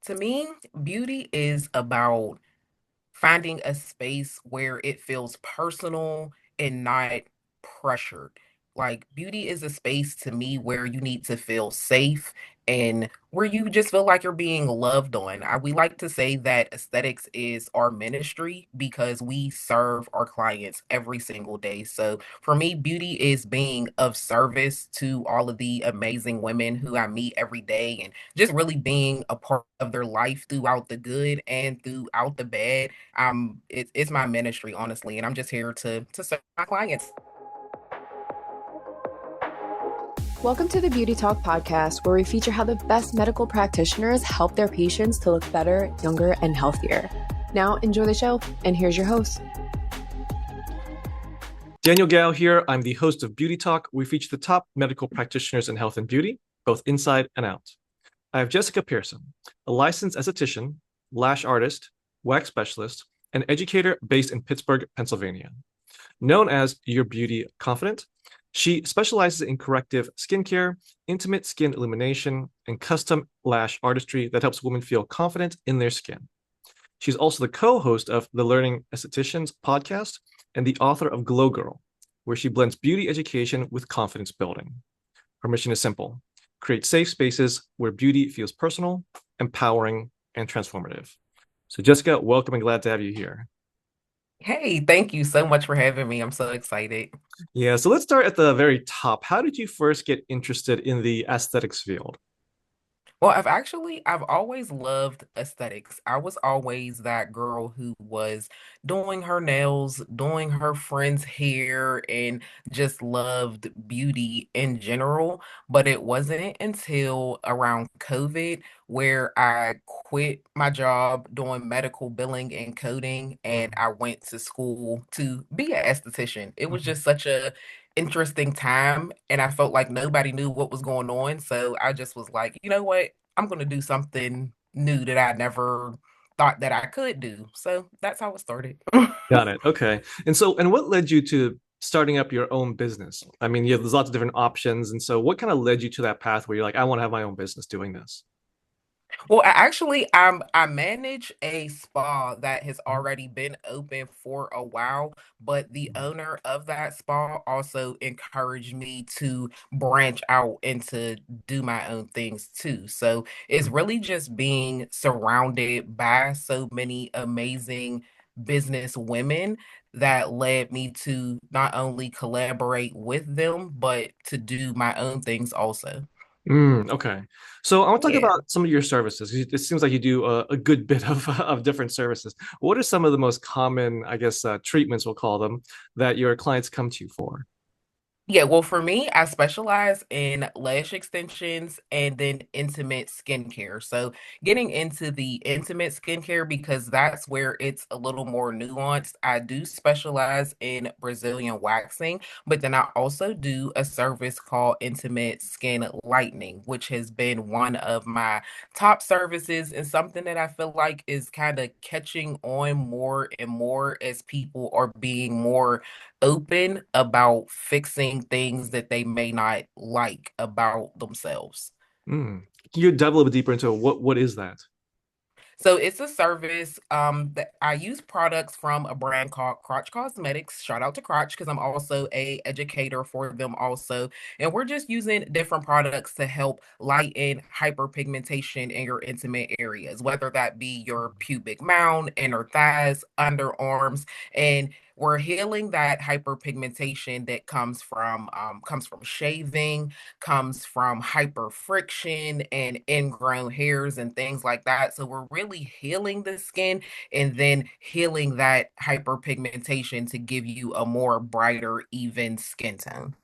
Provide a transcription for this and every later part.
To me, beauty is about finding a space where it feels personal and not pressured. Like beauty is a space to me where you need to feel safe and where you just feel like you're being loved on. We like to say that aesthetics is our ministry because we serve our clients every single day. So for me, beauty is being of service to all of the amazing women who I meet every day and just really being a part of their life throughout the good and throughout the bad. It's my ministry, honestly, and I'm just here to serve my clients. Welcome to the Beauty Talk podcast, where we feature how the best medical practitioners help their patients to look better, younger, and healthier. Now, enjoy the show, and here's your host. Daniel Gao here. I'm the host of Beauty Talk. We feature the top medical practitioners in health and beauty, both inside and out. I have Jessica Pearson, a licensed esthetician, lash artist, wax specialist, and educator based in Pittsburgh, Pennsylvania. Known as Your Beauty Confident, she specializes in corrective skincare, intimate skin illumination, and custom lash artistry that helps women feel confident in their skin. She's also the co-host of the Learning Estheticians podcast and the author of Glow Girl, where she blends beauty education with confidence building. Her mission is simple: create safe spaces where beauty feels personal, empowering, and transformative. So Jessica, welcome and glad to have you here. Hey, thank you so much for having me. I'm so excited. Yeah, so let's start at the very top. How did you first get interested in the aesthetics field? Well, I've always loved aesthetics. I was always that girl who was doing her nails, doing her friend's hair, and just loved beauty in general. But it wasn't until around COVID where I quit my job doing medical billing and coding, and Mm, I went to school to be an esthetician. It was mhm. just such a interesting time and I felt like nobody knew what was going on. So I just was like, you know what? I'm going to do something new that I never thought that I could do. So that's how it started. Got it. Okay. And what led you to starting up your own business? I mean, there's lots of different options. And so what kind of led you to that path where you're like, I want to have my own business doing this? Well, I manage a spa that has already been open for a while, but the owner of that spa also encouraged me to branch out and to do my own things too. So it's really just being surrounded by so many amazing business women that led me to not only collaborate with them, but to do my own things also. Okay. So I want to talk Yeah. about some of your services. It seems like you do a good bit of, of different services. What are some of the most common, I guess, treatments, we'll call them, that your clients come to you for? Yeah, well, for me, I specialize in lash extensions and then intimate skincare. So, getting into the intimate skincare because that's where it's a little more nuanced. I do specialize in Brazilian waxing, but then I also do a service called intimate skin lightening, which has been one of my top services and something that I feel like is kind of catching on more and more as people are being more open about fixing things that they may not like about themselves. Mm. Can you delve a little bit deeper into what is that? So it's a service that I use products from a brand called Crotch Cosmetics. Shout out to Crotch because I'm also a educator for them also. And we're just using different products to help lighten hyperpigmentation in your intimate areas, whether that be your pubic mound, inner thighs, underarms, and we're healing that hyperpigmentation that comes from shaving, comes from hyper friction and ingrown hairs and things like that. So we're really healing the skin and then healing that hyperpigmentation to give you a more brighter, even skin tone.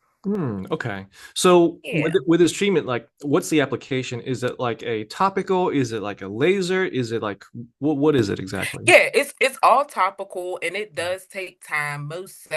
Okay. So Yeah. with this treatment, like, what's the application? Is it like a topical? Is it like a laser? Is it like what is it exactly? Yeah, it's all topical and it does take time. Most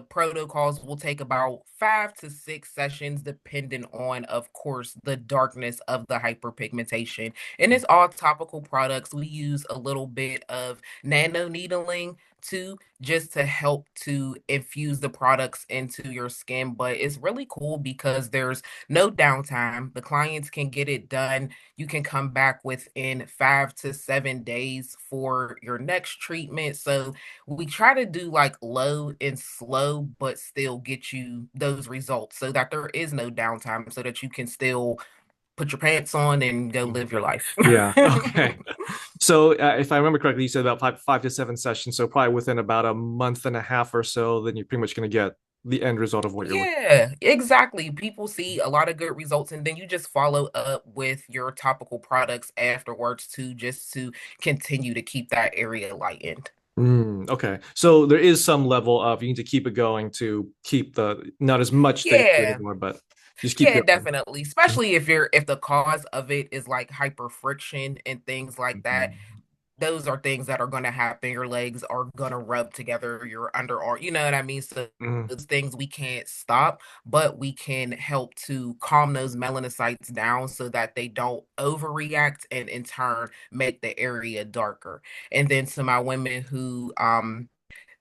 protocols will take about 5 to 6 sessions, depending on, of course, the darkness of the hyperpigmentation. And it's all topical products. We use a little bit of nano needling to, just to help to infuse the products into your skin. But it's really cool because there's no downtime. The clients can get it done. You can come back within 5 to 7 days for your next treatment. So we try to do like low and slow, but still get you those results so that there is no downtime, so that you can still put your pants on and go live your life. Yeah. Okay. So if I remember correctly, you said about five to seven sessions. So probably within about a month and a half or so, then you're pretty much going to get the end result of what you're looking. Yeah, exactly. People see a lot of good results, and then you just follow up with your topical products afterwards too, just to continue to keep that area lightened. Okay. So there is some level of you need to keep it going to keep the not as much that you do Yeah, anymore, but just keep yeah, going. definitely. Especially if the cause of it is like hyper friction and things like that. Mhm. Those are things that are going to happen. Your legs are going to rub together, your underarm, you know what I mean? So Mhm. those things we can't stop, but we can help to calm those melanocytes down so that they don't overreact and in turn make the area darker. And then to my women who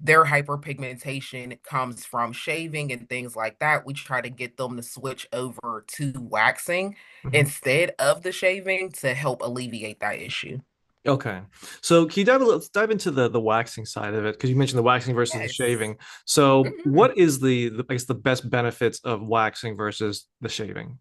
their hyperpigmentation comes from shaving and things like that, we try to get them to switch over to waxing Mhm. instead of the shaving to help alleviate that issue. Okay. So can you dive into the waxing side of it? Because you mentioned the waxing versus the Yes. shaving. So Mhm. what is the I guess the best benefits of waxing versus the shaving?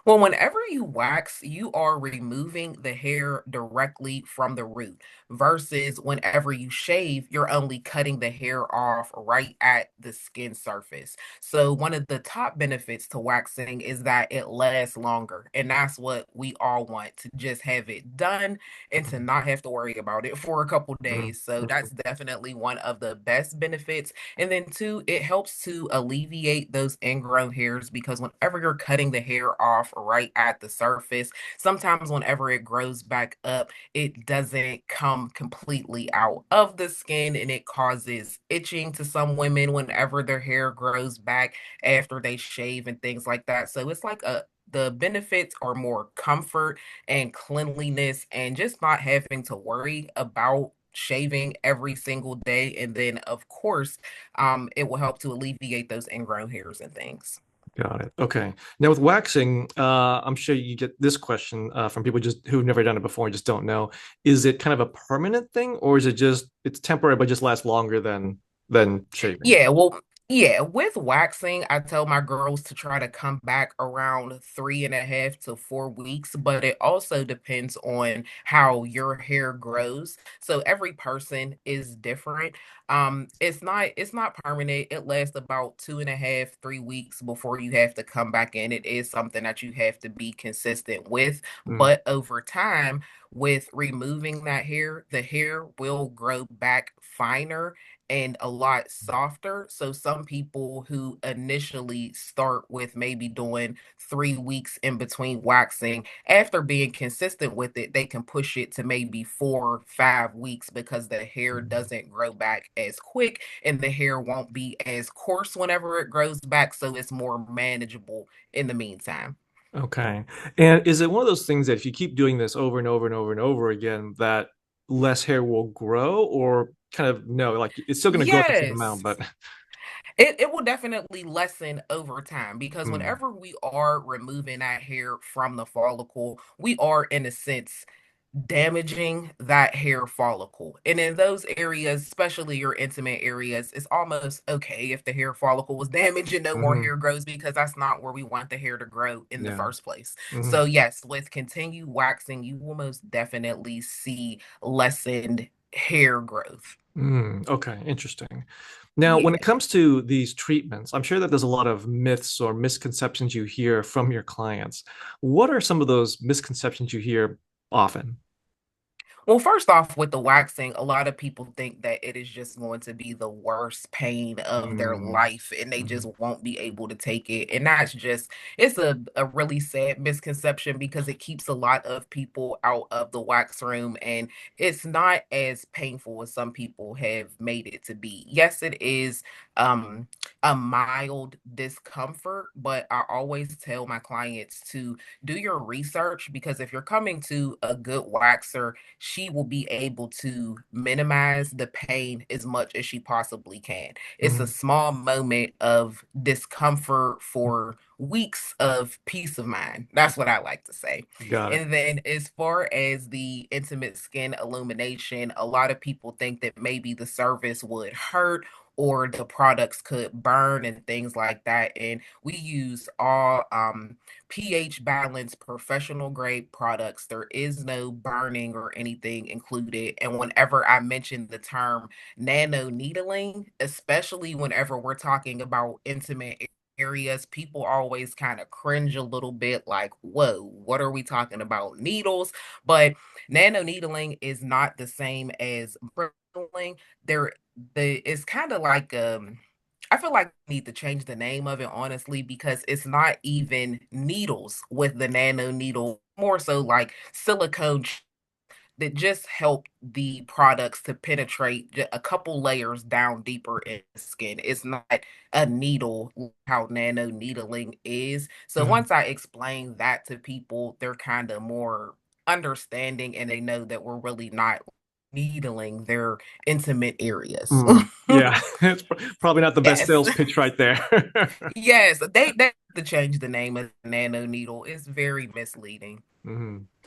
Well, whenever you wax, you are removing the hair directly from the root, versus whenever you shave, you're only cutting the hair off right at the skin surface. So, one of the top benefits to waxing is that it lasts longer. And that's what we all want, to just have it done and to not have to worry about it for a couple Mhm. days. So, Mhm. that's definitely one of the best benefits. And then two, it helps to alleviate those ingrown hairs, because whenever you're cutting the hair off right at the surface, sometimes whenever it grows back up, it doesn't come completely out of the skin, and it causes itching to some women whenever their hair grows back after they shave and things like that. So it's like a the benefits are more comfort and cleanliness and just not having to worry about shaving every single day. And then of course it will help to alleviate those ingrown hairs and things. Got it. Okay. Now with waxing, I'm sure you get this question from people just who've never done it before and just don't know. Is it kind of a permanent thing, or is it just it's temporary but just lasts longer than shaving? Yeah, well, yeah, with waxing, I tell my girls to try to come back around 3.5 to 4 weeks, but it also depends on how your hair grows. So every person is different. It's not permanent. It lasts about 2.5, 3 weeks before you have to come back in. It is something that you have to be consistent with, Mm, but over time, with removing that hair, the hair will grow back finer and a lot softer. So some people who initially start with maybe doing 3 weeks in between waxing, after being consistent with it, they can push it to maybe 4, 5 weeks, because the hair doesn't grow back as quick and the hair won't be as coarse whenever it grows back. So it's more manageable in the meantime. okay. And is it one of those things that if you keep doing this over and over and over and over again, that less hair will grow, or kind of no, like it's still going to grow at the same amount, Yes. but It will definitely lessen over time, because mm, whenever we are removing that hair from the follicle, we are, in a sense, damaging that hair follicle. And in those areas, especially your intimate areas, it's almost okay if the hair follicle was damaged and no more mhm, hair grows, because that's not where we want the hair to grow in the yeah. first place. Mhm. So, yes, with continued waxing, you will most definitely see lessened hair growth. Okay, interesting. Now, when it Yeah. comes to these treatments, I'm sure that there's a lot of myths or misconceptions you hear from your clients. What are some of those misconceptions you hear often? Well, first off, with the waxing, a lot of people think that it is just going to be the worst pain of their Mm, life and they just mhm, won't be able to take it. And that's just, it's a really sad misconception, because it keeps a lot of people out of the wax room, and it's not as painful as some people have made it to be. Yes, it is um a mild discomfort, but I always tell my clients to do your research, because if you're coming to a good waxer, she will be able to minimize the pain as much as she possibly can. It's a Mhm. small moment of discomfort for weeks of peace of mind. That's what I like to say. Got it. And then, as far as the intimate skin illumination, a lot of people think that maybe the service would hurt or the products could burn and things like that. And we use all pH balanced professional grade products. There is no burning or anything included. And whenever I mention the term nano needling, especially whenever we're talking about intimate areas, people always kind of cringe a little bit like, whoa, what are we talking about? Needles. But nano needling is not the same as needling. There it's kind of like I feel like we need to change the name of it honestly because it's not even needles with the nano needle, more so like silicone that just help the products to penetrate a couple layers down deeper in the skin. It's not a needle how nano needling is. So Mhm. once I explain that to people, they're kind of more understanding and they know that we're really not needling their intimate areas. Yeah, it's probably not the best Yes. sales pitch right there. Yes, they have to change the name of nano needle. It's very misleading.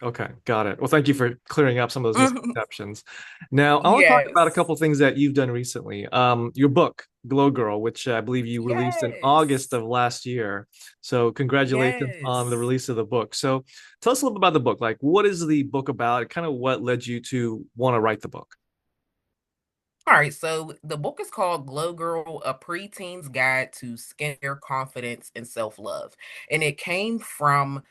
Okay, got it. Well, thank you for clearing up some of those misconceptions. Now, I want to talk about a Yes. couple of things that you've done recently. Your book, Glow Girl, which I believe you released in August Yes. of last year. So, congratulations on the Yes. release of the book. So, tell us a little bit about the book. Like, what is the book about? Kind of what led you to want to write the book? All right, so the book is called Glow Girl, a preteen's guide to skincare, confidence, and self-love. And it came from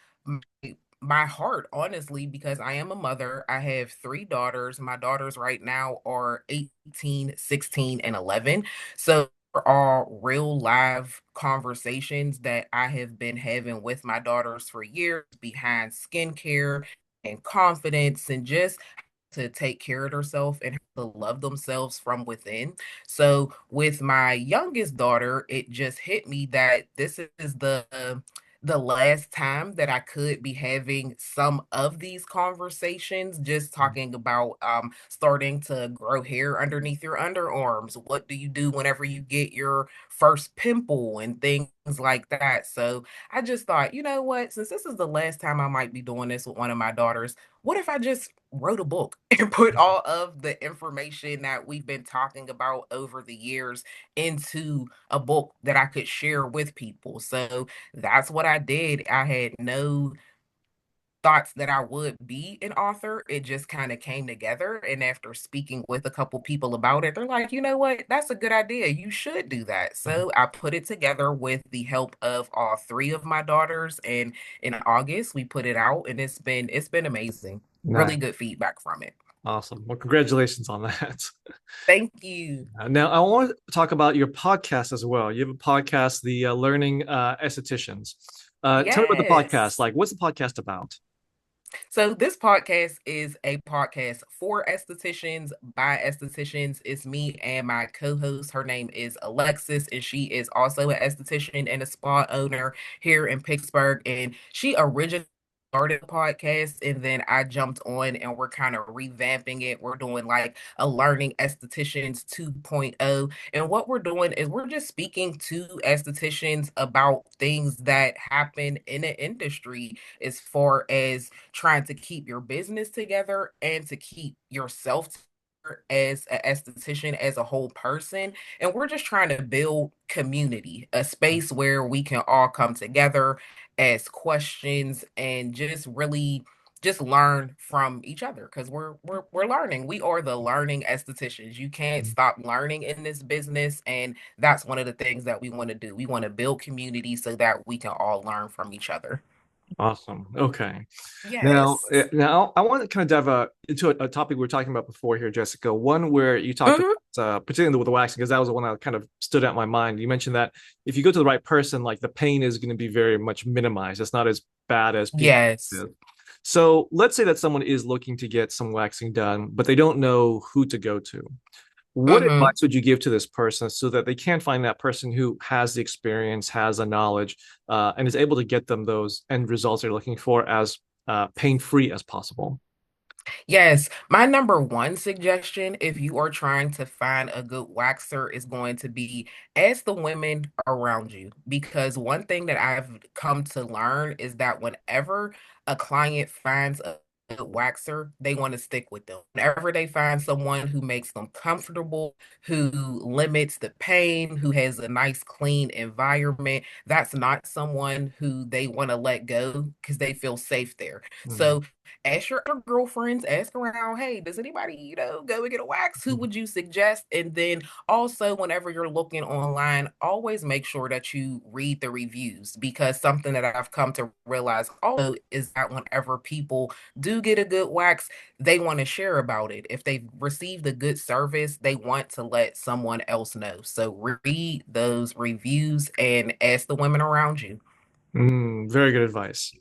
my heart, honestly, because I am a mother. I have three daughters. My daughters right now are 18, 16, and 11. So they're all real live conversations that I have been having with my daughters for years behind skincare and confidence and just to take care of themselves and to love themselves from within. So with my youngest daughter, it just hit me that this is the last time that I could be having some of these conversations, just talking about starting to grow hair underneath your underarms. What do you do whenever you get your first pimple and things like that? So I just thought, you know what, since this is the last time I might be doing this with one of my daughters, what if I just wrote a book and put all of the information that we've been talking about over the years into a book that I could share with people? So that's what I did. I had no thoughts that I would be an author. It just kind of came together. And after speaking with a couple people about it, they're like, you know what? That's a good idea. You should do that. So I put it together with the help of all three of my daughters. And in August, we put it out and it's been amazing. Really Nice. good feedback from it. Awesome. Well, congratulations on that. Thank you. Now, I want to talk about your podcast as well. You have a podcast, the Learning Estheticians. Tell me about the podcast. Yes. Like, what's the podcast about? So this podcast is a podcast for estheticians by estheticians. It's me and my co-host. Her name is Alexis, and she is also an esthetician and a spa owner here in Pittsburgh. And she originally started the podcast, and then I jumped on, and we're kind of revamping it. We're doing like a learning estheticians 2.0. And what we're doing is we're just speaking to estheticians about things that happen in the industry as far as trying to keep your business together and to keep yourself together as an esthetician, as a whole person. And we're just trying to build community, a space where we can all come together, ask questions, and just really just learn from each other because we're learning. We are the learning estheticians. You can't stop learning in this business, and that's one of the things that we want to do. We want to build community so that we can all learn from each other. Awesome. Okay. Now, Yes. now I want to kind of dive into a topic we were talking about before here, Jessica. One where you talked Mhm. about, particularly with the waxing, because that was the one that kind of stood out in my mind. You mentioned that if you go to the right person, like the pain is going to be very much minimized. It's not as bad as people Yes. do. So let's say that someone is looking to get some waxing done, but they don't know who to go to. What Mhm. advice would you give to this person so that they can find that person who has the experience, has the knowledge, and is able to get them those end results they're looking for as pain-free as possible? Yes, my number one suggestion if you are trying to find a good waxer is going to be ask the women around you. Because one thing that I've come to learn is that whenever a client finds a good waxer, they want to stick with them. Whenever they find someone who makes them comfortable, who limits the pain, who has a nice, clean environment, that's not someone who they want to let go because they feel safe there. Mm, So ask your other girlfriends, ask around, hey, does anybody, go and get a wax? Who would you suggest? And then also, whenever you're looking online, always make sure that you read the reviews because something that I've come to realize also is that whenever people do get a good wax, they want to share about it. If they've received a good service, they want to let someone else know. So read those reviews and ask the women around you. very good advice.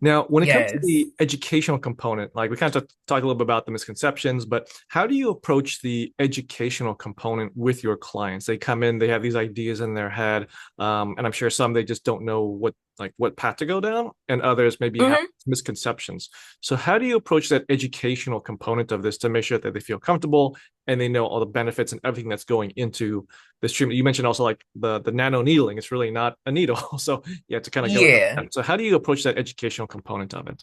Now, when it comes to Yes. the educational component, like we kind of talked a little bit about the misconceptions, but how do you approach the educational component with your clients? They come in, they have these ideas in their head, and I'm sure some they just don't know what path to go down, and others maybe have Mhm. misconceptions. So, how do you approach that educational component of this to make sure that they feel comfortable and they know all the benefits and everything that's going into this treatment? You mentioned also like the nano needling; it's really not a needle, so you have to kind of go. Yeah. So how do you approach that educational component of it?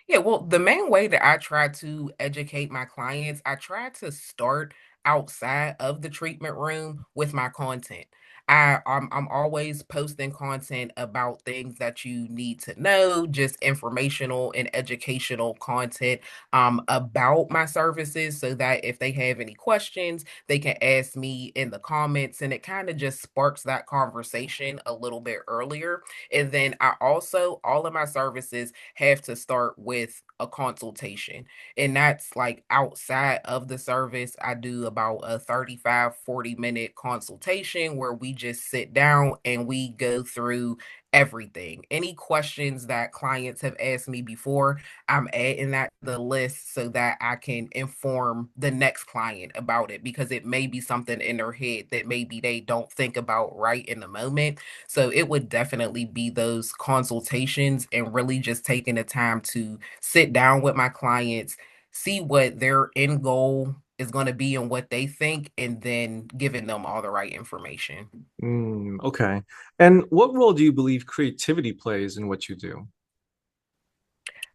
Yeah, well, the main way that I try to educate my clients, I try to start outside of the treatment room with my content. I'm always posting content about things that you need to know, just informational and educational content about my services so that if they have any questions, they can ask me in the comments and it kind of just sparks that conversation a little bit earlier. And then I also all of my services have to start with a consultation. And that's like outside of the service. I do about a 35, 40 minute consultation where we just sit down and we go through everything. Any questions that clients have asked me before, I'm adding that to the list so that I can inform the next client about it because it may be something in their head that maybe they don't think about right in the moment. So it would definitely be those consultations and really just taking the time to sit down with my clients, see what their end goal is going to be and what they think, and then giving them all the right information. Okay. And what role do you believe creativity plays in what you do?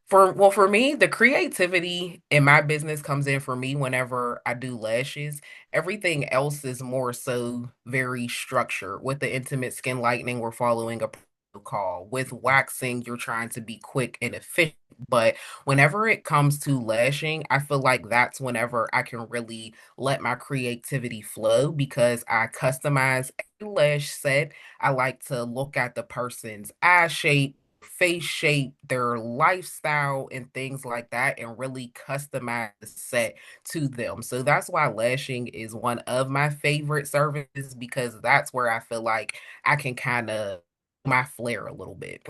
For me, the creativity in my business comes in for me whenever I do lashes. Everything else is more so very structured. With the intimate skin lightening, we're following a protocol. With waxing, you're trying to be quick and efficient. But whenever it comes to lashing, I feel like that's whenever I can really let my creativity flow because I customize a lash set. I like to look at the person's eye shape, face shape, their lifestyle, and things like that, and really customize the set to them. So that's why lashing is one of my favorite services because that's where I feel like I can kind of my flair a little bit.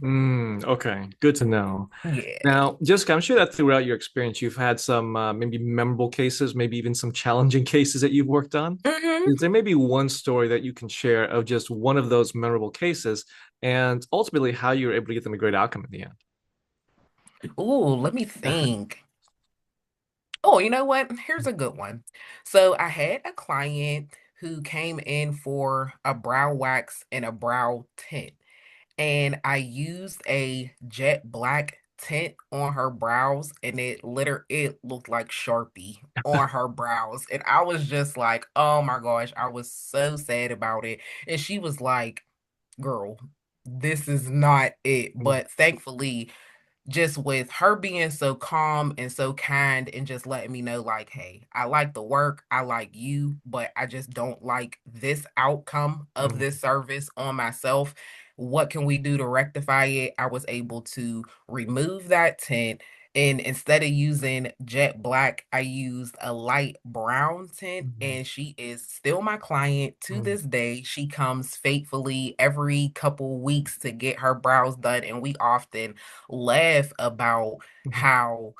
Okay, good to know. Yeah. Now, Jessica, I'm sure that throughout your experience, you've had some maybe memorable cases, maybe even some challenging cases that you've worked on. Hmm. Is there maybe one story that you can share of just one of those memorable cases and ultimately how you were able to get them a great outcome in the Ooh, let me end? think. Oh, you know what? Here's a good one. So I had a client who came in for a brow wax and a brow tint. And I used a jet black tint on her brows and it looked like Sharpie on her brows. And I was just like, oh my gosh, I was so sad about it. And she was like, girl, this is not it. But thankfully, just with her being so calm and so kind and just letting me know like, hey, I like the work, I like you, but I just don't like this outcome of Mm, this service on myself. What can we do to rectify it? I was able to remove that tint, and instead of using jet black, I used a light brown tint, mm, and she is still my client to mm, this day. She comes faithfully every couple weeks to get her brows done, and we often laugh about mm, how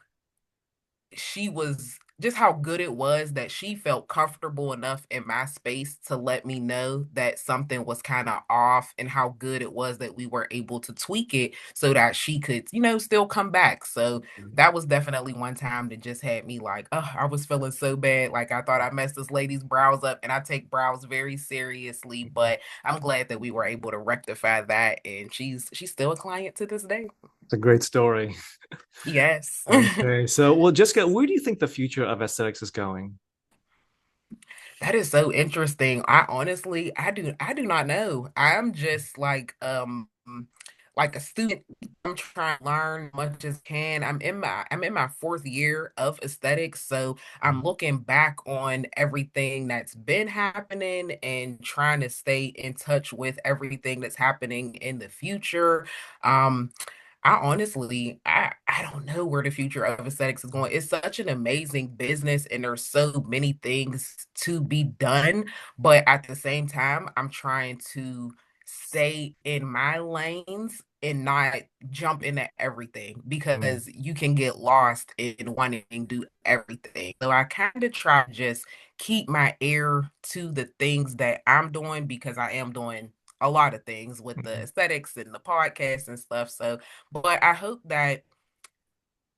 she was just how good it was that she felt comfortable enough in my space to let me know that something was kind of off, and how good it was that we were able to tweak it so that she could, still come back. So that was definitely one time that just had me like, oh, I was feeling so bad. Like I thought I messed this lady's brows up, and I take brows very seriously, but I'm glad that we were able to rectify that, and she's still a client to this day. It's a great story. Yes. Okay, so well, Jessica, where do you think the future of aesthetics is going? That is so interesting. I honestly, I do not know. I'm just like a student. I'm trying to learn much as can. I'm in my fourth year of aesthetics, so I'm looking back on everything that's been happening and trying to stay in touch with everything that's happening in the future. Um, I honestly, I don't know where the future of aesthetics is going. It's such an amazing business, and there's so many things to be done. But at the same time, I'm trying to stay in my lanes and not jump into everything, Mm, because you can get lost in wanting to do everything. So I kind of try to just keep my ear to the things that I'm doing, because I am doing a lot of things with the mhm, aesthetics and the podcast and stuff. So, but I hope that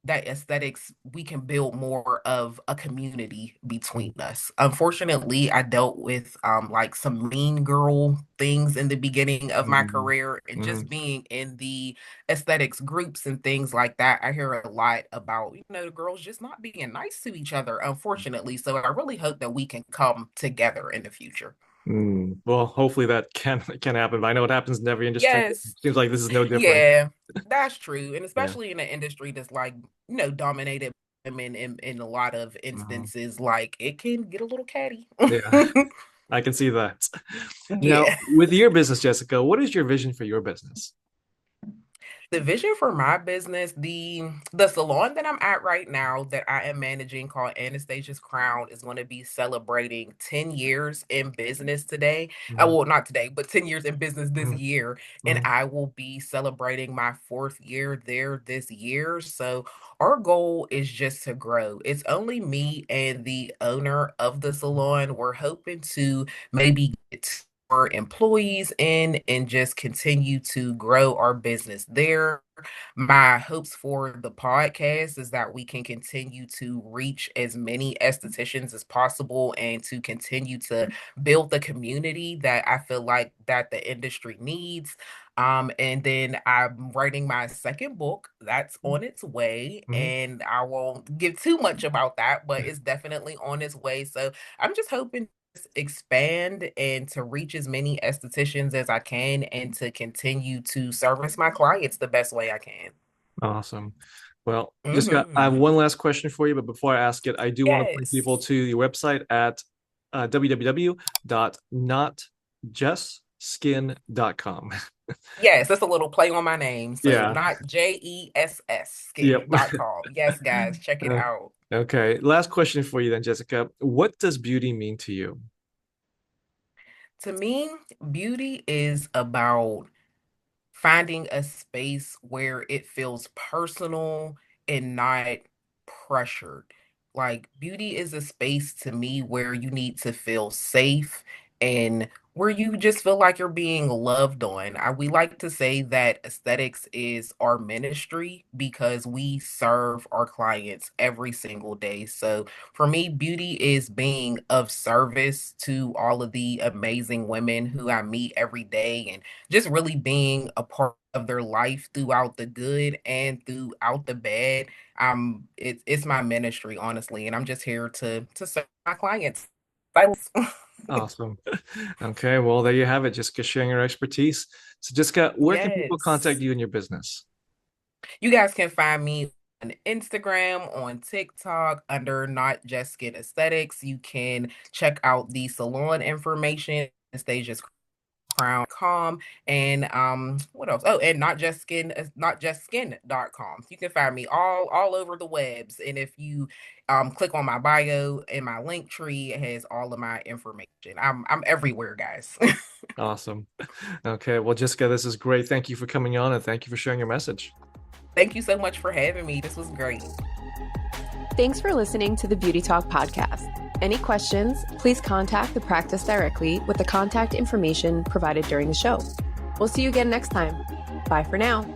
aesthetics, we can build more of a community between us. Unfortunately, I dealt with like some mean girl things in the beginning of my mhm, career, and mhm, just being in the aesthetics groups and things like that, I hear a lot about, the girls just not being nice to each other, unfortunately. So I really hope that we can come together in the future. mm. Well, hopefully that can happen. But I know it happens in every industry. Yes. Seems like this is no different. Yeah, that's true. And Yeah. especially in an industry that's like, dominated by women in a lot of Mhm. instances, like it can get a little catty. Yeah, I can see that. Now, Yeah. with your business, Jessica, what is your vision for your business? The vision for my business, the salon that I'm at right now that I am managing, called Anastasia's Crown, is going to be celebrating 10 years in business today. Mhm, Well, not today, but 10 years in business this mhm, year. And mhm, I will be celebrating my fourth year there this year. So our goal is just to grow. It's only me and the owner of the salon. We're hoping to maybe get more employees in and just continue to grow our business there. My hopes for the podcast is that we can continue to reach as many estheticians as possible, and to continue to build the community that I feel like that the industry needs. And then I'm writing my second book that's on its way, mhm. and I won't give too much about that, but it's definitely on its way. So I'm just hoping expand and to reach as many estheticians as I can, and to continue to service my clients the best way I can. Awesome. Well, Jessica, I have Hmm. one last question for you, but before I ask it, I do want to point people Yes. to your website at www.notjustskin.com. Yes, that's a little play on my name. So Yeah. not JESS Yep. skin.com. Yes, guys, check it Uh, out. Okay. Last question for you then, Jessica. What does beauty mean to you? To me, beauty is about finding a space where it feels personal and not pressured. Like beauty is a space to me where you need to feel safe, and where you just feel like you're being loved on. We like to say that aesthetics is our ministry, because we serve our clients every single day. So for me, beauty is being of service to all of the amazing women who I meet every day, and just really being a part of their life throughout the good and throughout the bad. It's my ministry, honestly, and I'm just here to serve my clients. Thanks. Awesome. Okay. Well, there you have it. Jessica sharing her expertise. So, Jessica, where can people contact Yes. you in your business? You guys can find me on Instagram, on TikTok under Not Just Skin Aesthetics. You can check out the salon information, Stasia's crown.com, and what else? Oh, and not just skin.com. You can find me all over the webs, and if you click on my bio and my link tree, it has all of my information. I'm everywhere, guys. Awesome. Okay. Well, Jessica, this is great. Thank you for coming on and thank you for sharing your message. Thank you so much for having me. This was great. Thanks for listening to the Beauty Talk podcast. Any questions, please contact the practice directly with the contact information provided during the show. We'll see you again next time. Bye for now.